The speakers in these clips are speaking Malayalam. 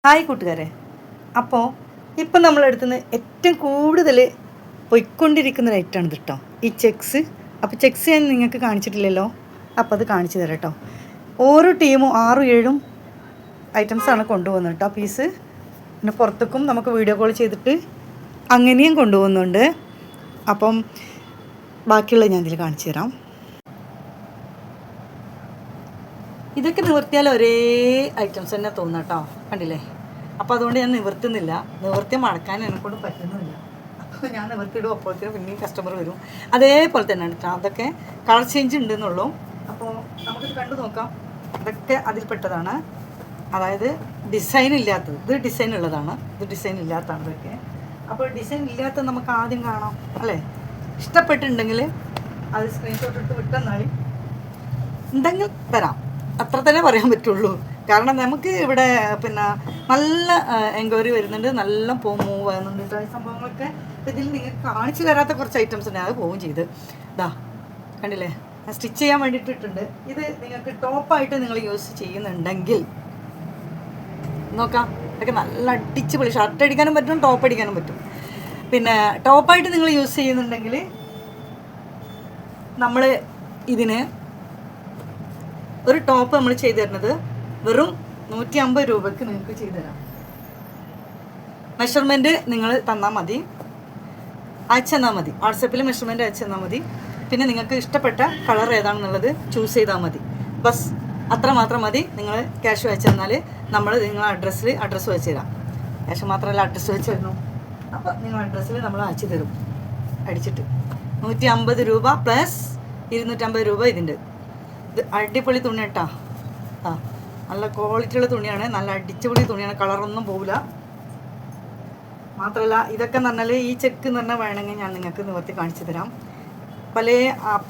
ഹായ് കൂട്ടുകാരെ, അപ്പോൾ ഇപ്പം നമ്മളെടുത്തുനിന്ന് ഏറ്റവും കൂടുതൽ പോയിക്കൊണ്ടിരിക്കുന്ന റേറ്റാണ് ഇത് കേട്ടോ, ഈ ചെക്സ്. അപ്പോൾ ചെക്സ് ഞാൻ നിങ്ങൾക്ക് കാണിച്ചിട്ടില്ലല്ലോ, അപ്പോൾ അത് കാണിച്ചു തരാം കേട്ടോ. ഓരോ ടീമും 6-7 ഐറ്റംസാണ് കൊണ്ടുപോകുന്നത് കേട്ടോ, പീസ്. പിന്നെ പുറത്തേക്കും നമുക്ക് വീഡിയോ കോൾ ചെയ്തിട്ട് അങ്ങനെയും കൊണ്ടുപോകുന്നുണ്ട്. അപ്പം ബാക്കിയുള്ളത് ഞാൻ ഇതിൽ കാണിച്ചു തരാം. ഇതൊക്കെ നിവർത്തിയാൽ ഒരേ ഐറ്റംസ് തന്നെ തോന്നുന്നു കേട്ടോ, കണ്ടില്ലേ? അപ്പോൾ അതുകൊണ്ട് ഞാൻ നിവർത്തുന്നില്ല, നിവർത്തി മടക്കാൻ എന്നെക്കൊണ്ട് പറ്റുന്നില്ല. അപ്പോൾ ഞാൻ നിവർത്തിയിടും, അപ്പോഴത്തേനും പിന്നെയും കസ്റ്റമർ വരും. അതേപോലെ തന്നെയാണ് കേട്ടോ, അതൊക്കെ കളർ ചേഞ്ച് ഉണ്ടെന്നുള്ളൂ. അപ്പോൾ നമുക്കിത് കണ്ടു നോക്കാം. ഇതൊക്കെ അതിൽപ്പെട്ടതാണ്, അതായത് ഡിസൈൻ ഇല്ലാത്തത്. ഇത് ഡിസൈൻ ഉള്ളതാണ്, ഇത് ഡിസൈൻ ഇല്ലാത്തതാണ് ഇതൊക്കെ. അപ്പോൾ ഡിസൈൻ ഇല്ലാത്തത് നമുക്ക് ആദ്യം കാണാം അല്ലേ? ഇഷ്ടപ്പെട്ടിട്ടുണ്ടെങ്കിൽ അത് സ്ക്രീൻഷോട്ട് എടുത്ത് വിട്ടെന്നാൽ ഉണ്ടെങ്കിൽ തരാം, അത്ര തന്നെ പറയാൻ പറ്റുള്ളൂ. കാരണം നമുക്ക് ഇവിടെ പിന്നെ നല്ല എൻക്വയറി വരുന്നുണ്ട്, നല്ല മൂവ് ആകുന്നുണ്ട് ഈ സംഭവങ്ങളൊക്കെ. ഇതിൽ നിങ്ങൾക്ക് കാണിച്ചു തരാത്ത കുറച്ച് ഐറ്റംസ് ഉണ്ട്, അത് പോവുകയും ചെയ്ത്. ഇതാ കണ്ടില്ലേ, ഞാൻ സ്റ്റിച്ച് ചെയ്യാൻ വേണ്ടിയിട്ടിട്ടുണ്ട്. ഇത് നിങ്ങൾക്ക് ടോപ്പായിട്ട് നിങ്ങൾ യൂസ് ചെയ്യുന്നുണ്ടെങ്കിൽ നോക്കാം. ഇതൊക്കെ നല്ല അടിച്ച് പൊളി, ഷർട്ട് അടിക്കാനും പറ്റും, ടോപ്പ് അടിക്കാനും പറ്റും. പിന്നെ ടോപ്പായിട്ട് നിങ്ങൾ യൂസ് ചെയ്യുന്നുണ്ടെങ്കിൽ നമ്മൾ ഇതിന് ഒരു ടോപ്പ് നമ്മൾ ചെയ്തു തരുന്നത് വെറും 150 രൂപയ്ക്ക് നിങ്ങൾക്ക് ചെയ്തു തരാം. മെഷർമെൻറ്റ് നിങ്ങൾ തന്നാൽ മതി, അയച്ചു തന്നാൽ മതി. വാട്സപ്പിൽ മെഷർമെൻറ്റ് അയച്ചു തന്നാൽ മതി. പിന്നെ നിങ്ങൾക്ക് ഇഷ്ടപ്പെട്ട കളർ ഏതാണെന്നുള്ളത് ചൂസ് ചെയ്താൽ മതി. ബസ് അത്ര മാത്രം മതി. നിങ്ങൾ ക്യാഷ് അയച്ചു തന്നാൽ നമ്മൾ നിങ്ങളെ അഡ്രസ്സ് വെച്ച് തരാം. ക്യാഷ് മാത്രമല്ല, അഡ്രസ്സ് വെച്ച് തരണം. അപ്പോൾ നിങ്ങൾ അഡ്രസ്സിൽ നമ്മൾ അയച്ചു തരും അടിച്ചിട്ട്. 150 രൂപ പ്ലസ് 250 രൂപ ഇതിൻ്റെ. ഇത് അടിപൊളി തുണി കേട്ടോ. ആ നല്ല ക്വാളിറ്റിയുള്ള തുണിയാണ്, നല്ല അടിച്ചുപൊളി തുണിയാണ്, കളറൊന്നും പോവില്ല. മാത്രമല്ല ഇതൊക്കെ എന്ന് പറഞ്ഞാൽ ഈ ചെക്ക് എന്ന് പറഞ്ഞാൽ വേണമെങ്കിൽ ഞാൻ നിങ്ങൾക്ക് നിവർത്തി കാണിച്ചു തരാം.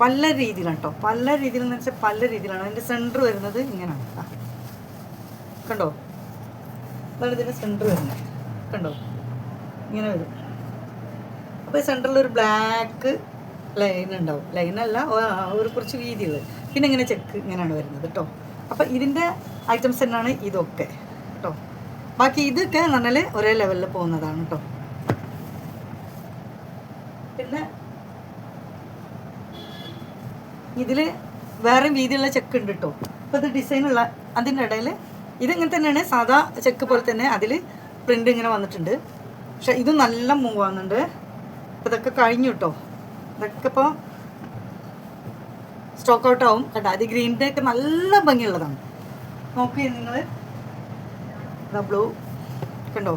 പല രീതിയിലാണ് കേട്ടോ, പല രീതിയിലെന്ന് വെച്ചാൽ പല രീതിയിലാണ്. അതിൻ്റെ സെൻറ്റർ വരുന്നത് ഇങ്ങനെയാണ്, കണ്ടോ? അതാണ് ഇതിൻ്റെ സെൻറ്റർ വരുന്നത്, കണ്ടോ? ഇങ്ങനെ വരും. അപ്പോൾ ഈ സെൻറ്ററിൽ ഒരു ബ്ലാക്ക് ലൈൻ ഉണ്ടാവും, ലൈനല്ല ഒരു കുറച്ച് വീതിയുള്ളത്. പിന്നെ ഇങ്ങനെ ചെക്ക് ഇങ്ങനെയാണ് വരുന്നത് കേട്ടോ. അപ്പോൾ ഇതിൻ്റെ ഐറ്റംസ് തന്നെയാണ് ഇതൊക്കെ കേട്ടോ. ബാക്കി ഇതൊക്കെ എന്ന് പറഞ്ഞാൽ ഒരേ ലെവലിൽ പോകുന്നതാണ് കേട്ടോ. പിന്നെ ഇതിൽ വേറെയും വീതിയുള്ള ചെക്ക് ഉണ്ട് കേട്ടോ. അപ്പോൾ ഇത് ഡിസൈനുള്ള അതിൻ്റെ ഇടയിൽ ഇതിങ്ങനെ തന്നെയാണ്, സാധാ ചെക്ക് പോലെ തന്നെ. അതിൽ പ്രിൻ്റ് ഇങ്ങനെ വന്നിട്ടുണ്ട്. പക്ഷേ ഇതും നല്ല മൂവ് ആകുന്നുണ്ട്. അപ്പോൾ ഇതൊക്കെ കഴിഞ്ഞു കേട്ടോ. ഇതൊക്കെ ഇപ്പോൾ സ്റ്റോക്ക് ഔട്ട് ആവും കേട്ടോ. അത് ഗ്രീനിൻ്റെ ഒക്കെ നല്ല ഭംഗിയുള്ളതാണ്. നോക്കി നിങ്ങൾ, ബ്ലൂ കണ്ടോ?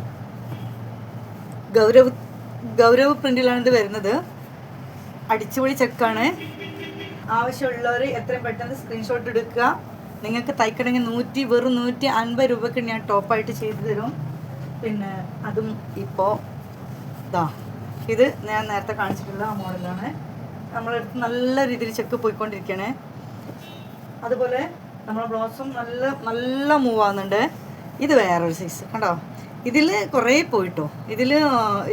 ഗൗരവ് പ്രിന്റിലാണ് ഇത് വരുന്നത്. അടിച്ചുപൊളി ചെക്കാണ്. ആവശ്യമുള്ളവർ എത്രയും പെട്ടെന്ന് സ്ക്രീൻഷോട്ട് എടുക്കുക. നിങ്ങൾക്ക് തയ്ക്കണമെങ്കിൽ വെറും 150 രൂപയ്ക്ക് ഞാൻ ടോപ്പായിട്ട് ചെയ്തു തരും. പിന്നെ അതും ഇപ്പോൾ ഇതാ, ഇത് ഞാൻ നേരത്തെ കാണിച്ചിട്ടുള്ള ആ മോഡലാണ്. നമ്മളടുത്ത് നല്ല രീതിയിൽ ചെക്ക് പോയിക്കൊണ്ടിരിക്കുകയാണ്. അതുപോലെ നമ്മളെ ബ്ലൗസും നല്ല നല്ല മൂവ് ആകുന്നുണ്ട്. ഇത് വേറൊരു സൈസ് കണ്ടോ. ഇതിൽ കുറേ പോയിട്ടോ.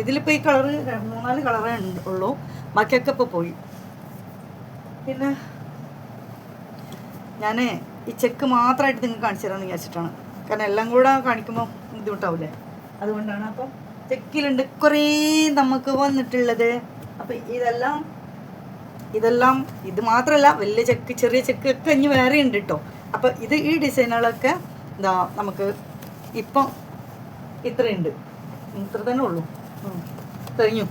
ഇതിലിപ്പോൾ ഈ കളറ് 3-4 കളറേ ഉള്ളൂ, ബാക്കിയൊക്കെ ഇപ്പോൾ പോയി. പിന്നെ ഞാൻ ഈ ചെക്ക് മാത്രമായിട്ട് നിങ്ങൾക്ക് കാണിച്ചു തരാമെന്ന് വിചാരിച്ചിട്ടാണ്. കാരണം എല്ലാം കൂടെ കാണിക്കുമ്പോൾ ബുദ്ധിമുട്ടാവില്ലേ, അതുകൊണ്ടാണ്. അപ്പം ചെക്കിലുണ്ട് കുറേ നമുക്ക് വന്നിട്ടുള്ളത്. അപ്പം ഇതെല്ലാം ഇത് മാത്രമല്ല, വലിയ ചെക്ക് ചെറിയ ചെക്ക് ഒക്കെ ഇനി വേറെ ഉണ്ട് കേട്ടോ. അപ്പോൾ ഈ ഡിസൈനുകളൊക്കെ എന്താ നമുക്ക് ഇപ്പം ഇത്രയുണ്ട്, ഇത്ര തന്നെ ഉള്ളൂ, കഴിഞ്ഞു.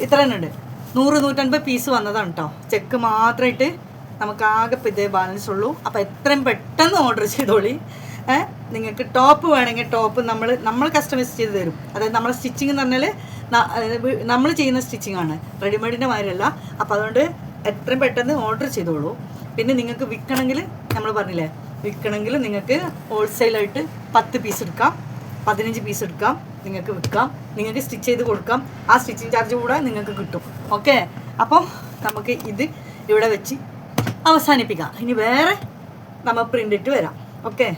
ഇത്ര തന്നെ ഉണ്ട്. 100-150 പീസ് വന്നതാണ് കേട്ടോ. ചെക്ക് മാത്രമായിട്ട് നമുക്ക് ആകെ ഇപ്പം ഇതേ ബാലൻസ് ഉള്ളൂ. അപ്പോൾ എത്രയും പെട്ടെന്ന് ഓർഡർ ചെയ്തോളി. നിങ്ങൾക്ക് ടോപ്പ് വേണമെങ്കിൽ ടോപ്പ് നമ്മൾ കസ്റ്റമൈസ് ചെയ്ത് തരും. അതായത് നമ്മളെ സ്റ്റിച്ചിങ് എന്ന് പറഞ്ഞാൽ നമ്മൾ ചെയ്യുന്ന സ്റ്റിച്ചിങ് ആണ്, റെഡിമെയ്ഡിൻ്റെ മാതിരിയല്ല. അപ്പോൾ അതുകൊണ്ട് എത്രയും പെട്ടെന്ന് ഓർഡർ ചെയ്തോളൂ. പിന്നെ നിങ്ങൾക്ക് വിൽക്കണമെങ്കിൽ നമ്മൾ പറഞ്ഞില്ലേ, വിൽക്കണമെങ്കിൽ നിങ്ങൾക്ക് ഹോൾസെയിലായിട്ട് 10 പീസ് എടുക്കാം, 15 പീസ് എടുക്കാം, നിങ്ങൾക്ക് വിൽക്കാം. നിങ്ങൾക്ക് സ്റ്റിച്ച് ചെയ്ത് കൊടുക്കാം. ആ സ്റ്റിച്ചിങ് ചാർജ് കൂടെ നിങ്ങൾക്ക് കിട്ടും. ഓക്കെ, അപ്പോൾ നമുക്ക് ഇത് ഇവിടെ വെച്ച് അവസാനിപ്പിക്കാം. ഇനി വേറെ നമ്മൾ പ്രിൻ്റിട്ട് വരാം. ഓക്കെ.